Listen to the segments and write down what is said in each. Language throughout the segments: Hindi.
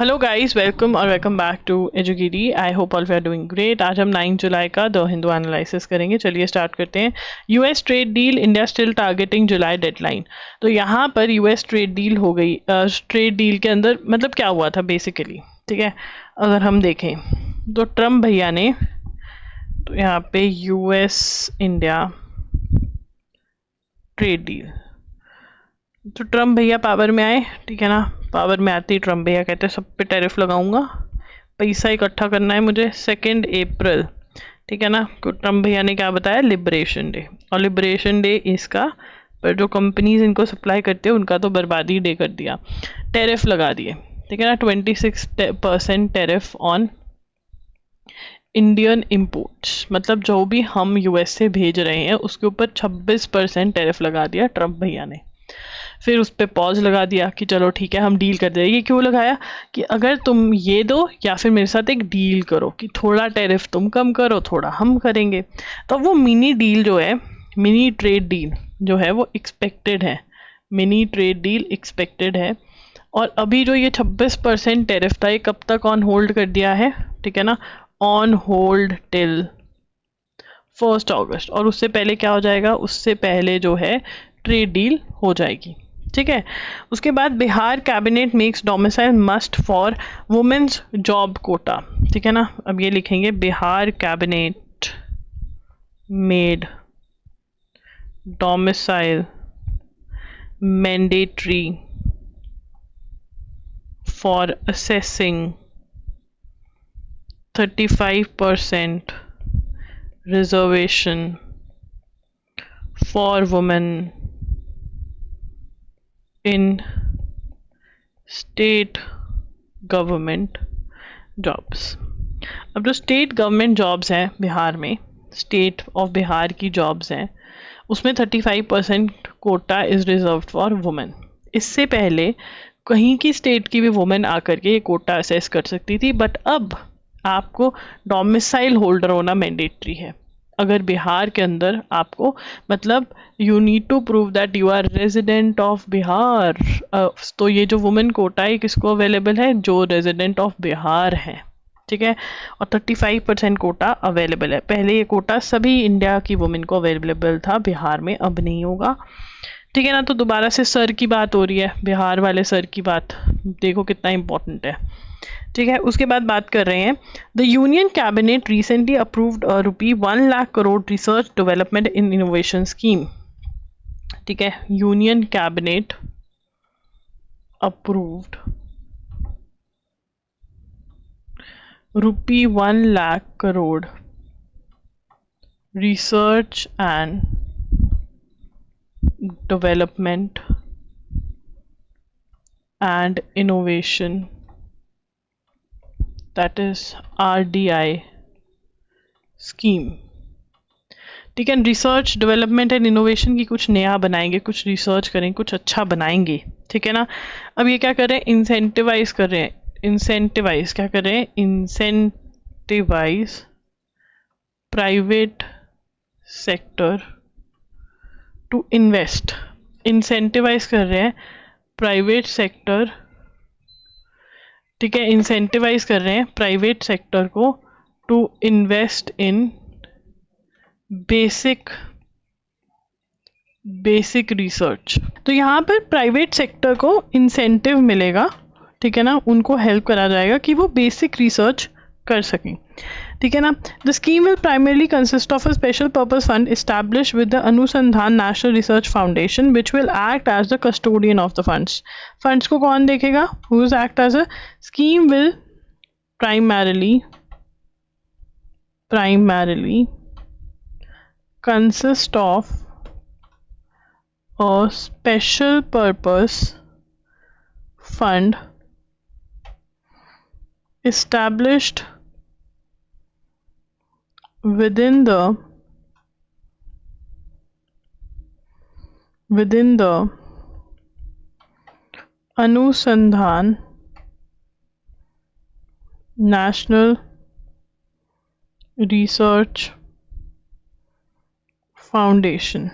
Hello guys, welcome back to Educaty. I hope all we are doing great. आज हम 9 जुलाई का द हिंदू एनालिसिस करेंगे। चलिए स्टार्ट करते हैं। US trade deal, India still targeting July deadline. तो यहाँ पर यूएस ट्रेड डील हो गई। ट्रेड डील के अंदर मतलब क्या हुआ था बेसिकली, ठीक है। अगर हम देखें तो ट्रम्प भैया ने तो यहाँ पे यूएस इंडिया ट्रेड डील, तो ट्रम्प भैया पावर में आए, ठीक है ना। पावर में आते ही ट्रम्प भैया कहते हैं सब पे टैरिफ लगाऊंगा, पैसा इकट्ठा करना है मुझे। 2 अप्रैल, ठीक है ना। तो ट्रम्प भैया ने क्या बताया, लिबरेशन डे। और लिबरेशन डे इसका पर जो कंपनीज इनको सप्लाई करते हैं उनका तो बर्बादी डे कर दिया। टैरिफ लगा दिए, ठीक है ना। 26% टैरिफ ऑन इंडियन इम्पोर्ट्स, मतलब जो भी हम यूएस से भेज रहे हैं उसके ऊपर 26% टैरिफ लगा दिया ट्रम्प भैया ने। फिर उस पर पॉज लगा दिया कि चलो ठीक है हम डील कर दे। ये क्यों लगाया कि अगर तुम ये दो या फिर मेरे साथ एक डील करो कि थोड़ा टैरिफ तुम कम करो थोड़ा हम करेंगे। तो वो मिनी डील जो है, मिनी ट्रेड डील जो है वो एक्सपेक्टेड है। मिनी ट्रेड डील एक्सपेक्टेड है। और अभी जो ये 26% टैरिफ था ये कब तक ऑन होल्ड कर दिया है, ठीक है ना। ऑन होल्ड टिल 1 अगस्त। और उससे पहले क्या हो जाएगा, उससे पहले जो है ट्रेड डील हो जाएगी, ठीक है। उसके बाद Bihar cabinet makes domicile must for womens job quota, ठीक है ना। अब ये लिखेंगे Bihar cabinet made domicile mandatory for assessing 35% reservation for women in state government jobs. अब जो स्टेट गवर्नमेंट जॉब्स हैं बिहार में, स्टेट ऑफ बिहार की जॉब्स हैं, उसमें 35% quota is reserve for women. इससे पहले कहीं की स्टेट की भी वुमेन आकर के ये कोटा असेस कर सकती थी, बट अब आपको डोमिसाइल होल्डर होना मैंडेटरी है। अगर बिहार के अंदर आपको, मतलब you need to prove that you are resident of Bihar. तो ये जो वुमेन कोटा है किसको अवेलेबल है, जो रेजिडेंट ऑफ बिहार है, ठीक है। और 35% कोटा अवेलेबल है। पहले ये कोटा सभी इंडिया की वुमेन को अवेलेबल था, बिहार में अब नहीं होगा, ठीक है ना। तो दोबारा से सर की बात हो रही है, बिहार वाले सर की बात, देखो कितना इंपॉर्टेंट है, ठीक है। उसके बाद बात कर रहे हैं, the union cabinet recently approved ₹1 lakh crore research development in innovation scheme, ठीक है। Union cabinet approved ₹1 lakh crore research and development and innovation, that is RDI scheme, ठीक है। रिसर्च डेवलपमेंट एंड इनोवेशन की कुछ नया बनाएंगे, कुछ रिसर्च करेंगे, कुछ अच्छा बनाएंगे, ठीक है ना। अब ये क्या कर रहे हैं, इंसेंटिवाइज कर रहे हैं। इंसेंटिवाइज क्या कर रहे हैं, incentivise private sector to invest. Incentivise कर रहे हैं प्राइवेट सेक्टर, ठीक है। इंसेंटिवाइज कर रहे हैं प्राइवेट सेक्टर को to invest in basic research. तो यहाँ पर प्राइवेट सेक्टर को इंसेंटिव मिलेगा, ठीक है ना। उनको हेल्प करा जाएगा कि वो बेसिक रिसर्च कर सकें, ठीक है ना। The scheme will primarily consist of a special purpose fund establish with the Anusandhan national research foundation which will act as the custodian of the funds. Funds को कौन देखेगा, who will act as a, scheme will primarily consist of a special purpose fund established within the Anusandhan National Research Foundation,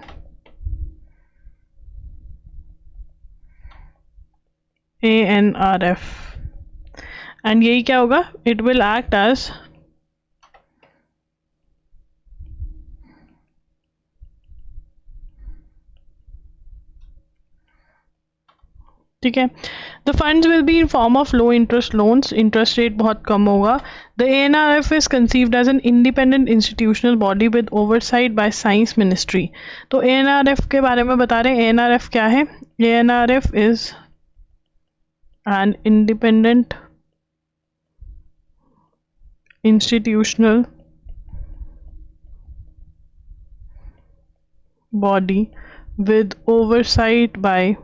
ANRF, and यही क्या होगा, इट विल एक्ट एज ठीक है। The funds will be in form of low interest loans, interest rate बहुत कम होगा। The ANRF is conceived as an independent institutional body with oversight by science ministry. तो ANRF के बारे में बता रहे हैं। ANRF क्या है? ANRF is an independent institutional body with oversight by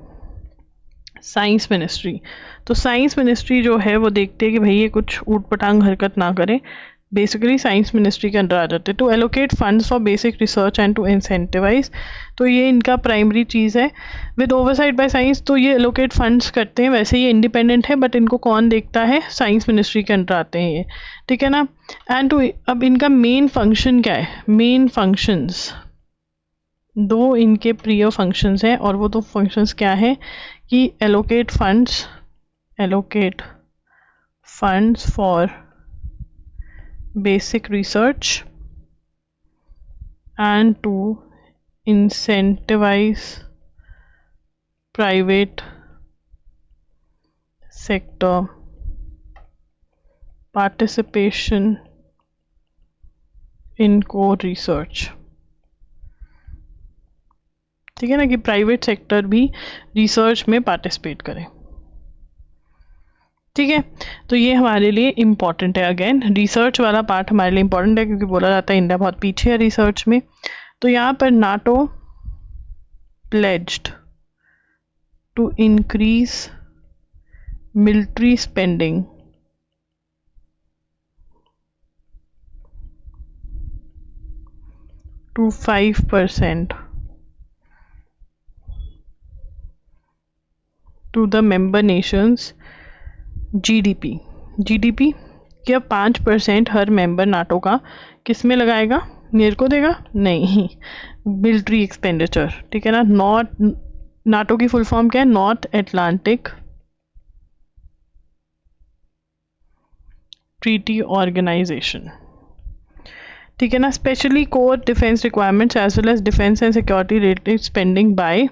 science ministry. तो साइंस मिनिस्ट्री जो है वो देखते हैं कि भाई ये कुछ ऊट पटांग हरकत ना करे, बेसिकली साइंस मिनिस्ट्री के अंडर आ जाते हैं। To allocate funds for basic research and to incentivise, तो ये इनका प्राइमरी चीज़ है। विद ओवरसाइट बाय साइंस, तो ये एलोकेट फंड्स करते हैं। वैसे ये इंडिपेंडेंट है बट इनको कौन देखता है? साइंस मिनिस्ट्री के अंडर आते हैं ये, ठीक है ना। एंड टू, अब इनका मेन फंक्शन क्या है? मेन फंक्शंस, दो इनके प्रिय फंक्शंस हैं, और वो दो फंक्शंस क्या है कि allocate funds for basic research and to incentivize private sector participation in core research। ठीक है ना, कि प्राइवेट सेक्टर भी रिसर्च में पार्टिसिपेट करे। ठीक है, तो ये हमारे लिए इम्पॉर्टेंट है। अगेन रिसर्च वाला पार्ट हमारे लिए इम्पॉर्टेंट है, क्योंकि बोला जाता है इंडिया बहुत पीछे है रिसर्च में। तो यहाँ पर NATO pledged to increase military spending to 5% to the member nations GDP। GDP क्या 5% हर मेंबर नाटो का किस में लगाएगा? मेरे को देगा? नहीं, मिलिट्री एक्सपेंडिचर, ठीक है ना। नॉट, नाटो की फुल फॉर्म क्या है? नॉर्थ एटलांटिक ट्रीटी ऑर्गेनाइजेशन, ठीक है ना। Specially core defence requirements as well as defence and security related spending by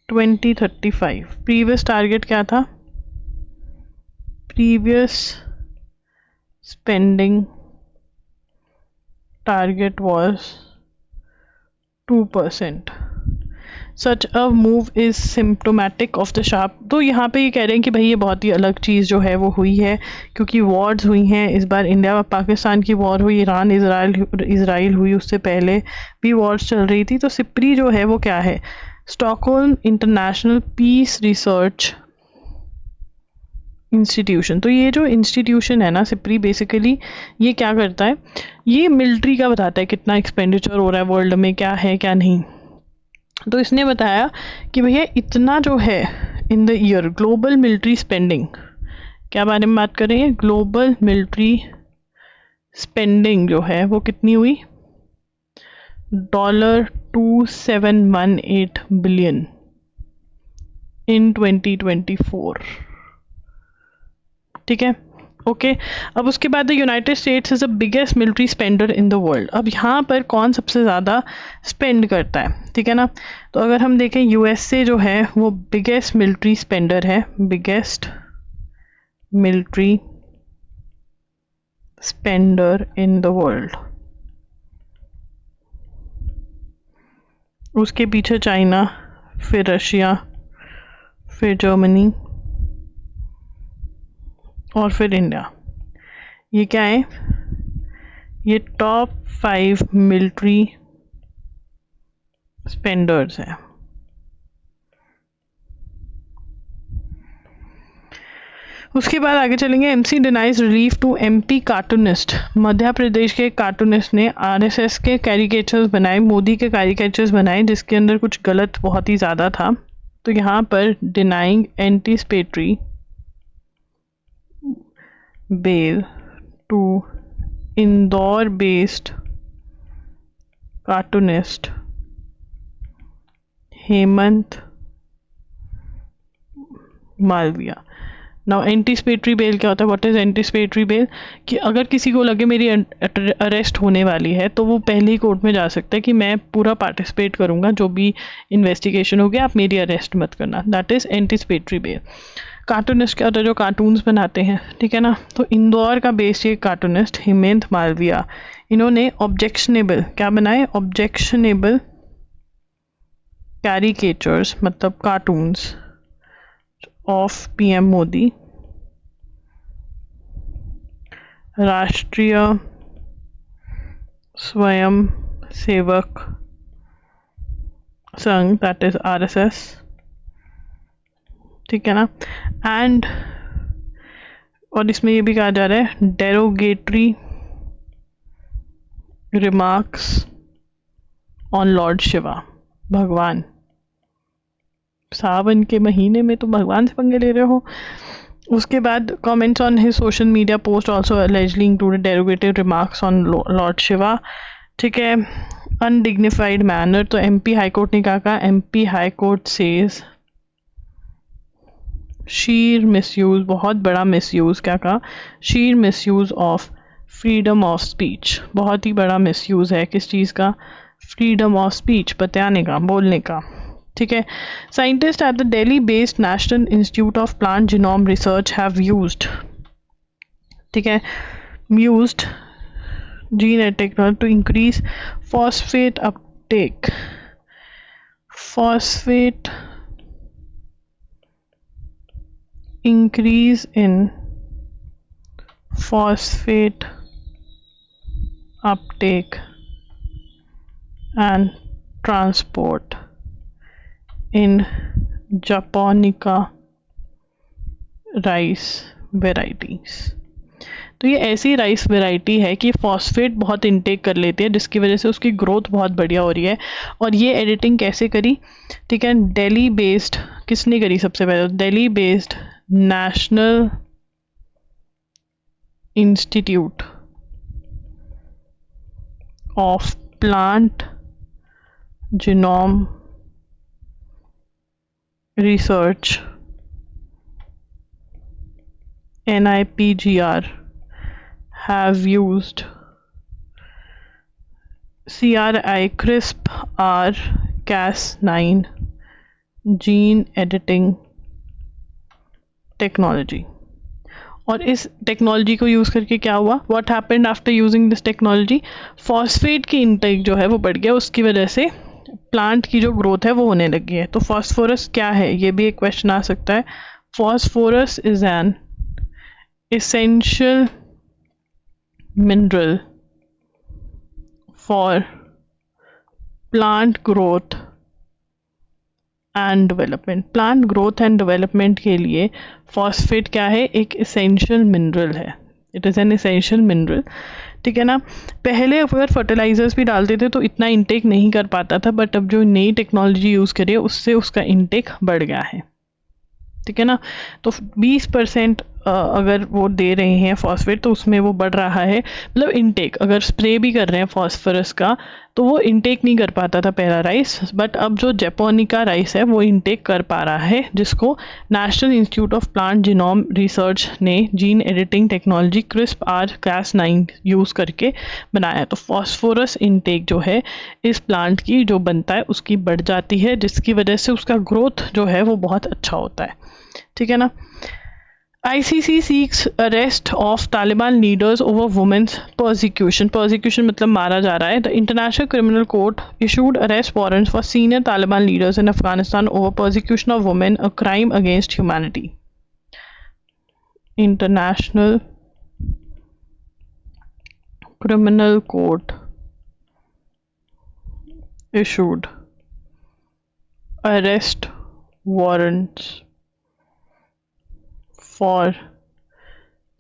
2035। Previous target क्या था? Previous spending target was 2%। Such a move is symptomatic of the sharp. तो यहाँ पे ये कह रहे हैं कि भाई ये बहुत ही अलग चीज़ जो है वो हुई है, क्योंकि वॉर्स हुई हैं। इस बार इंडिया और पाकिस्तान की वॉर हुई, ईरान इसराइल हुई, उससे पहले भी वॉर्स चल रही थी। तो सिप्री जो है वो क्या है? Stockholm International Peace Research Institution. तो ये जो इंस्टीट्यूशन है ना सिप्री, बेसिकली ये क्या करता है? ये मिलिट्री का बताता है कितना एक्सपेंडिचर हो रहा है वर्ल्ड में, क्या है क्या नहीं। तो इसने बताया कि भैया इतना जो है in the year global military spending, क्या बारे में बात कर रहे हैं? ग्लोबल मिलिट्री स्पेंडिंग जो है वो कितनी हुई? $2718 बिलियन इन 2024, ठीक है। ओके, अब उसके बाद the United States is the biggest military spender in the world. अब यहाँ पर कौन सबसे ज़्यादा स्पेंड करता है, ठीक है ना। तो अगर हम देखें USA जो है वो बिगेस्ट मिलिट्री स्पेंडर है, biggest military spender in the world. उसके पीछे चाइना, फिर रशिया, फिर जर्मनी और फिर इंडिया। ये क्या है? ये टॉप 5 मिलिट्री स्पेंडर्स हैं। उसके बाद आगे चलेंगे। MC denies relief to MP cartoonist. Madhya Pradesh के कार्टूनिस्ट ने RSS के कैरिकेचर्स बनाए, मोदी के कैरिकेचर्स बनाए, जिसके अंदर कुछ गलत बहुत ही ज़्यादा था। तो यहाँ पर denying anticipatory bail to Indore based cartoonist Hemant Malviya. Now anticipatory bail क्या होता है? What is anticipatory bail? कि अगर किसी को लगे मेरी अरेस्ट होने वाली है तो वो पहले ही कोर्ट में जा सकता है कि मैं पूरा पार्टिसिपेट करूंगा, जो भी इन्वेस्टिगेशन होगी आप मेरी अरेस्ट मत करना। That is anticipatory bell. Cartoonist क्या होता है? जो कार्टून्स बनाते हैं, ठीक है ना। तो इंदौर का बेस्ड ये कार्टूनिस्ट हेमंत मालविया, इन्होंने ऑब्जेक्शनेबल क्या बनाए? ऑब्जेक्शनेबल कैरिकेचर्स मतलब कार्टून्स ऑफ पीएम मोदी, राष्ट्रीय स्वयं Sevak Sangh, that is RSS, ठीक है ना। एंड और इसमें ये भी कहा जा रहा है derogatory remarks on Lord Shiva, भगवान। सावन के महीने में तो भगवान से पंगे ले रहे हो। उसके बाद comments on his social media post also allegedly included derogative remarks on lord Shiva, ठीक है। अनडिग्निफाइड मैनर, तो एमपी हाईकोर्ट ने क्या कहा? MP high court says sheer misuse, बहुत बड़ा मिसयूज, क्या कहा? Sheer misuse of freedom of speech, बहुत ही बड़ा मिसयूज है किस चीज़ का? फ्रीडम ऑफ स्पीच, बताने का, बोलने का, ठीक है। Scientist at the Delhi based national institute of plant genome research have used, ठीक है, used genetic to increase phosphate uptake, phosphate increase in phosphate uptake and transport in japonica rice varieties। तो ये ऐसी राइस वैरायटी है कि फॉस्फेट बहुत इनटेक कर लेती है, जिसकी वजह से उसकी ग्रोथ बहुत बढ़िया हो रही है। और ये एडिटिंग कैसे करी? ठीक है, दिल्ली बेस्ड, किसने करी सबसे पहले? Delhi based national institute of plant genome research NIPGR have used CRI CRISPR-Cas9 gene editing technology. और इस टेक्नोलॉजी को यूज़ करके क्या हुआ? What happened after using this technology? Phosphate की इनटेक जो है वो बढ़ गया, उसकी वजह से प्लांट की जो ग्रोथ है वो होने लगी है। तो फॉस्फोरस क्या है, ये भी एक क्वेश्चन आ सकता है। Phosphorus is an essential mineral for plant growth and development। Plant growth and development के लिए फॉस्फेट क्या है? एक essential mineral है, it is an essential mineral, ठीक है ना। पहले अगर फर्टिलाइजर्स भी डालते थे तो इतना इंटेक नहीं कर पाता था, बट अब जो नई टेक्नोलॉजी यूज़ करिए उससे उसका इंटेक बढ़ गया है, ठीक है ना। तो 20% अगर वो दे रहे हैं फॉस्फेट तो उसमें वो बढ़ रहा है, मतलब इनटेक। अगर स्प्रे भी कर रहे हैं फॉस्फोरस का तो वो इनटेक नहीं कर पाता था पहला राइस, बट अब जो जैपोनिका राइस है वो इनटेक कर पा रहा है, जिसको national institute of plant genome research ने gene editing technology CRISPR-Cas9 use करके बनाया। तो फॉस्फोरस इनटेक जो है इस प्लांट की जो बनता है उसकी बढ़ जाती है, जिसकी वजह से उसका ग्रोथ जो है वो बहुत अच्छा होता है, ठीक है ना। ICC seeks arrest of Taliban leaders over women's persecution। persecution मतलब मारा जा रहा है। The International Criminal Court issued arrest warrants for senior Taliban leaders in Afghanistan over persecution of women, a crime against humanity। International Criminal Court issued arrest warrants for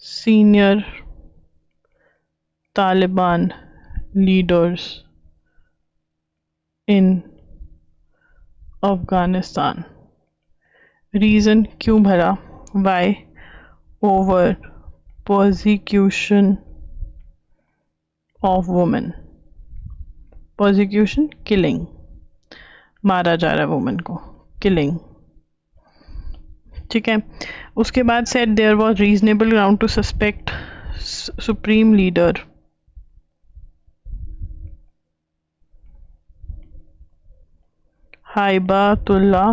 senior Taliban leaders in Afghanistan। Reason क्यों भरा? Why? Over persecution of women। persecution killing, मारा जा रहा है वुमेन को, killing, ठीक है, उसके बाद said there was reasonable ground to suspect supreme leader Haibatullah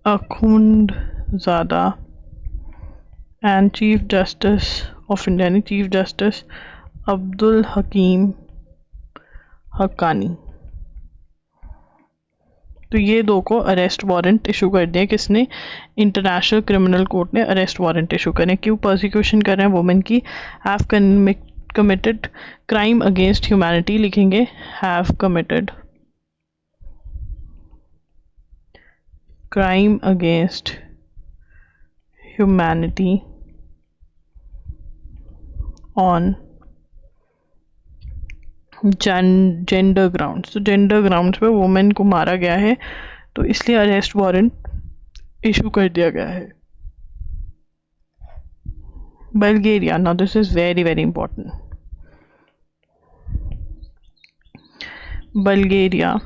Akhundzada and chief justice of India यानी चीफ जस्टिस अब्दुल हकीम हक्कानी, तो ये दो को अरेस्ट वारंट इशू कर दिया। किसने? इंटरनेशनल क्रिमिनल कोर्ट ने अरेस्ट वारंट इशू करे। क्यों प्रोसिक्यूशन कर रहे हैं वुमेन की? Have committed crime against humanity लिखेंगे, have committed crime against humanity on gender grounds. तो जेंडर ग्राउंड्स पे वुमेन को मारा गया है, तो इसलिए अरेस्ट वारंट इशू कर दिया गया है। Bulgaria, now this is very very important. Bulgaria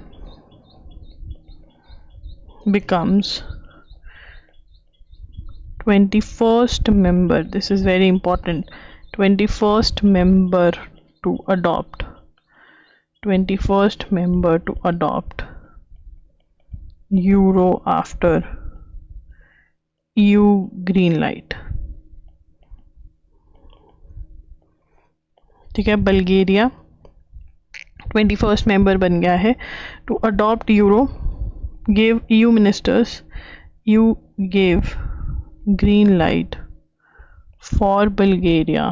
becomes 21st member, this is very important, 21st member to adopt 21st member to adopt euro after EU green light। ठीक है, बल्गेरिया 21st member बन गया है to adopt euro, gave EU ministers, EU gave green light for Bulgaria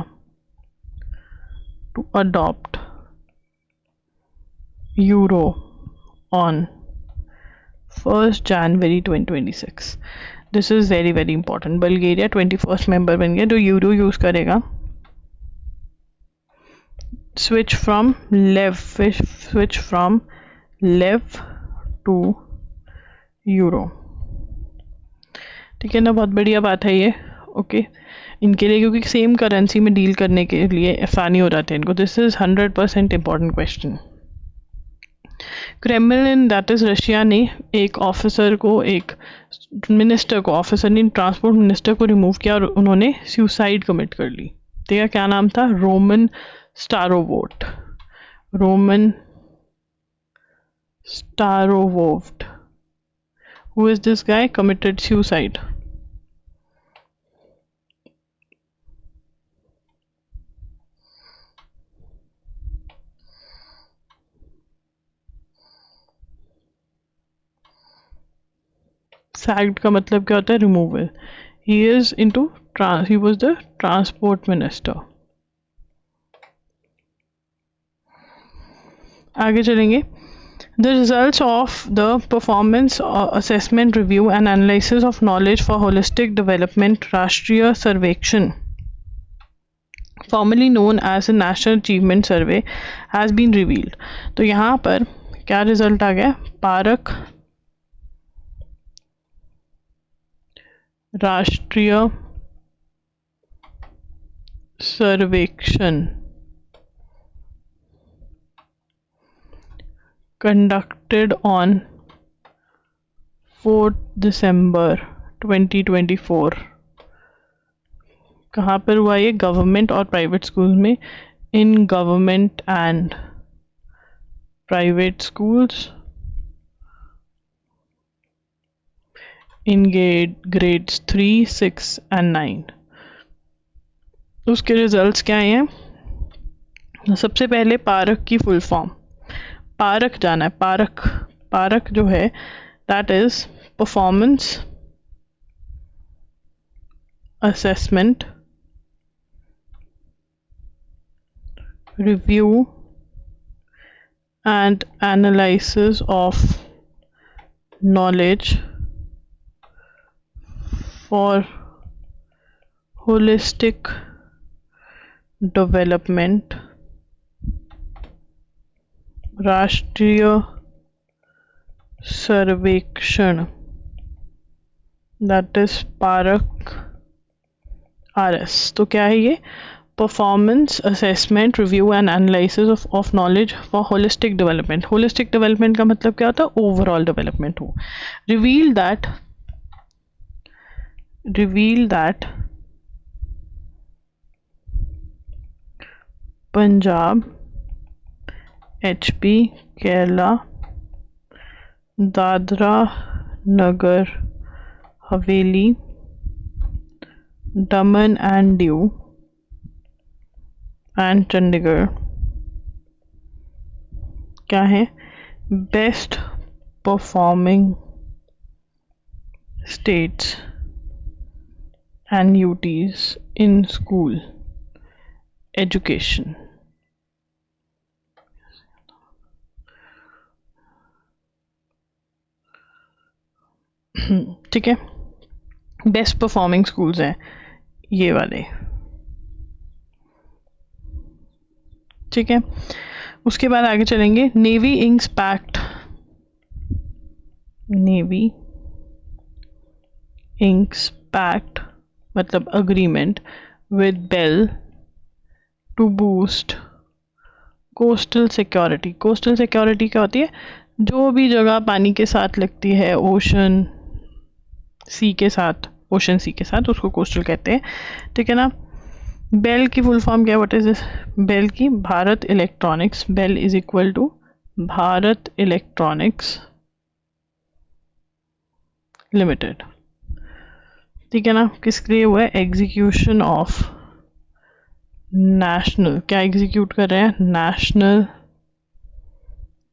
to adopt euro on 1st January 2026। This is very very important। Bulgaria 21st member बन गया, जो यूरो यूज करेगा। switch from lev to euro। ठीक है ना, बहुत बढ़िया बात है ये। ओके, इनके लिए, क्योंकि सेम करेंसी में डील करने के लिए आसानी हो जाती है इनको। This is 100% important question. Kremlin that is Russia ने एक ऑफिसर को, एक मिनिस्टर को, ऑफिसर ने ट्रांसपोर्ट मिनिस्टर को रिमूव किया और उन्होंने सुसाइड कमिट कर ली। ठीक है, क्या नाम था? Roman Starovoit. Roman Starovoit. Who is this guy? Committed suicide। sacked का मतलब क्या होता है? Removal. he was the transport minister। आगे चलेंगे। The results of the performance assessment review and analysis of knowledge for holistic development राष्ट्रीय सर्वेक्षण, formerly known as the National Achievement Survey, has been revealed। तो यहाँ पर क्या रिजल्ट आ गया? पारक राष्ट्रीय सर्वेक्षण conducted on 4th December 2024। कहाँ पर हुआ ये? गवर्नमेंट और प्राइवेट स्कूल में। In government and private schools in grades 3, 6 and 9। उसके रिजल्ट्स क्या हैं? सबसे पहले पारक की फुल फॉर्म, पारक जाना है। पारक जो है that is performance assessment review and analysis of knowledge for holistic development राष्ट्रीय सर्वेक्षण दैट इज पारक RS। तो क्या है ये? Performance assessment review and analysis of knowledge for holistic development. Holistic development का मतलब क्या होता है? ओवरऑल डेवलपमेंट हो। Reveal that revealed that Punjab, HP, Kerala, Dadra Nagar Haveli, Daman and Diu, and Chandigarh क्या है best performing states and UTs in school education. ठीक है, बेस्ट परफॉर्मिंग स्कूल्स हैं ये वाले। ठीक है, उसके बाद आगे चलेंगे। Navy inks pact, navy inks pact मतलब agreement with BEL to boost coastal security. Coastal security क्या होती है? जो भी जगह पानी के साथ लगती है, ओशन सी के साथ, ओशन सी के साथ, उसको कोस्टल कहते हैं। ठीक है ना। बेल की फुल फॉर्म क्या, व्हाट इज दिस? बेल की Bharat Electronics, BEL is equal to Bharat Electronics Limited. ठीक है ना। किसके लिए हुआ है? एग्जीक्यूशन ऑफ नेशनल, क्या एग्जीक्यूट कर रहे हैं? National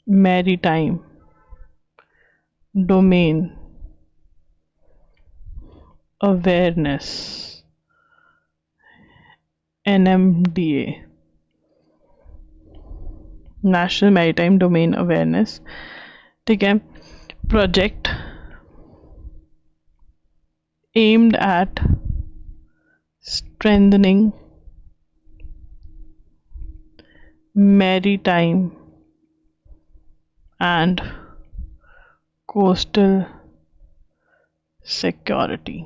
maritime domain awareness, NMDA, national maritime domain awareness. ठीक है। Project aimed at strengthening maritime and coastal security.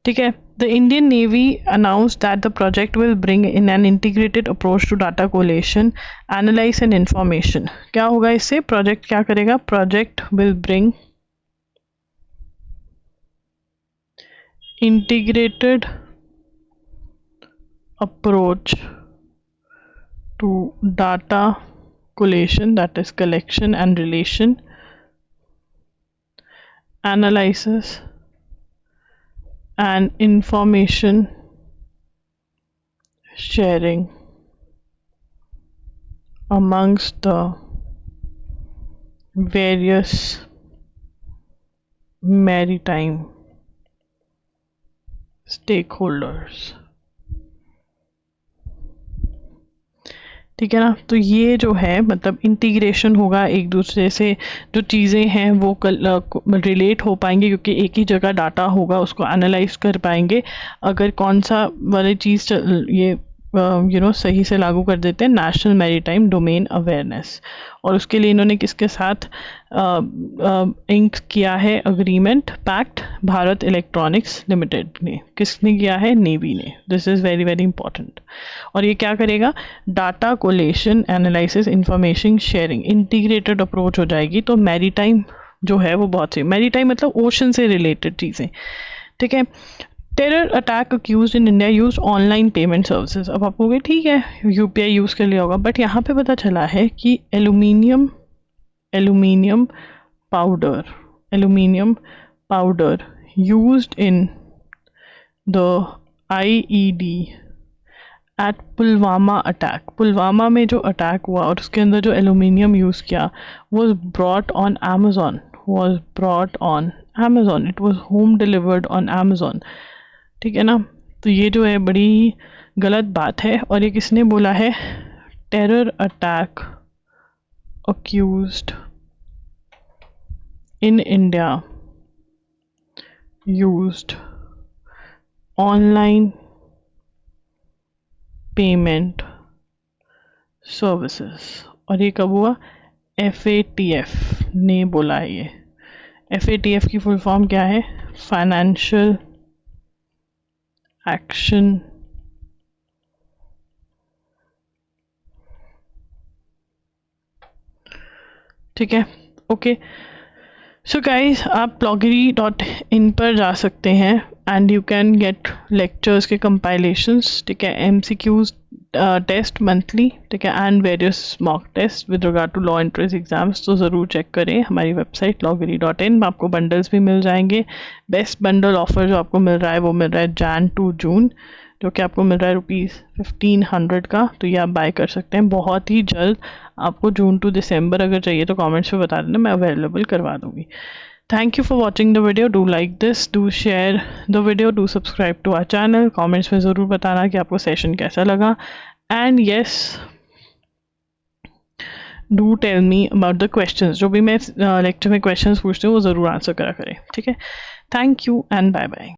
ठीक है। The Indian Navy announced that the project will bring in an integrated approach to data collation, analyze and information. क्या होगा इससे? प्रोजेक्ट क्या करेगा? Project will bring integrated approach to data collation, that is collection and relation, analysis and information sharing amongst the various maritime stakeholders. ठीक है ना। तो ये जो है मतलब इंटीग्रेशन होगा एक दूसरे से, जो चीज़ें हैं वो रिलेट हो पाएंगे क्योंकि एक ही जगह डाटा होगा, उसको एनालाइज कर पाएंगे। अगर कौन सा वाली चीज़ ये सही से लागू कर देते हैं, नेशनल मैरीटाइम डोमेन अवेयरनेस। और उसके लिए इन्होंने किसके साथ इंक किया है agreement, pact? Bharat Electronics Limited ने। किसने किया है? नेवी ने। This is very very important. और ये क्या करेगा? Data collation, analysis, information sharing, integrated approach हो जाएगी। तो मैरीटाइम जो है वो बहुत सी, मैरीटाइम मतलब ओशन से रिलेटेड चीज़ें। ठीक है। Terror attack accused in India use online payment services. अब आप कहोगे ठीक है UPI यूज़ कर लिया होगा, बट यहाँ पे पता चला है कि aluminium powder used in the IED at Pulwama attack, Pulwama में जो अटैक हुआ और उसके अंदर जो एल्यूमिनियम यूज़ किया was brought on Amazon, it was home delivered on Amazon। ठीक है ना। तो ये जो है बड़ी गलत बात है। और ये किसने बोला है? Terror attack accused in India used online payment services. और ये कब हुआ? FATF ने बोला है ये। FATF की फुल फॉर्म क्या है? फाइनेंशियल एक्शन ठीक है, ओके। सो गाइस, आप blogery.in पर जा सकते हैं and you can get lectures के कंपाइलेशंस, ठीक है, MCQs टेस्ट मंथली, ठीक है, and various mock test with regard to law entrance exams. तो ज़रूर चेक करें हमारी वेबसाइट blogery.in में, आपको बंडल्स भी मिल जाएंगे। बेस्ट बंडल ऑफर जो आपको मिल रहा है वो मिल रहा है Jan to June, जो कि आपको मिल रहा है ₹1500 का। तो ये आप बाय कर सकते हैं बहुत ही जल्द। आपको जून टू दिसंबर अगर चाहिए तो कमेंट्स में बता देना, मैं अवेलेबल करवा दूंगी। Thank you for watching the video. Do like this, do share the video, do subscribe to our channel. Comments में ज़रूर बताना कि आपको सेशन कैसा लगा। And yes, do tell me about the questions, जो भी मैं लेक्चर में क्वेश्चंस पूछती हूँ वो ज़रूर आंसर करा करें, ठीक है। Thank you and bye bye.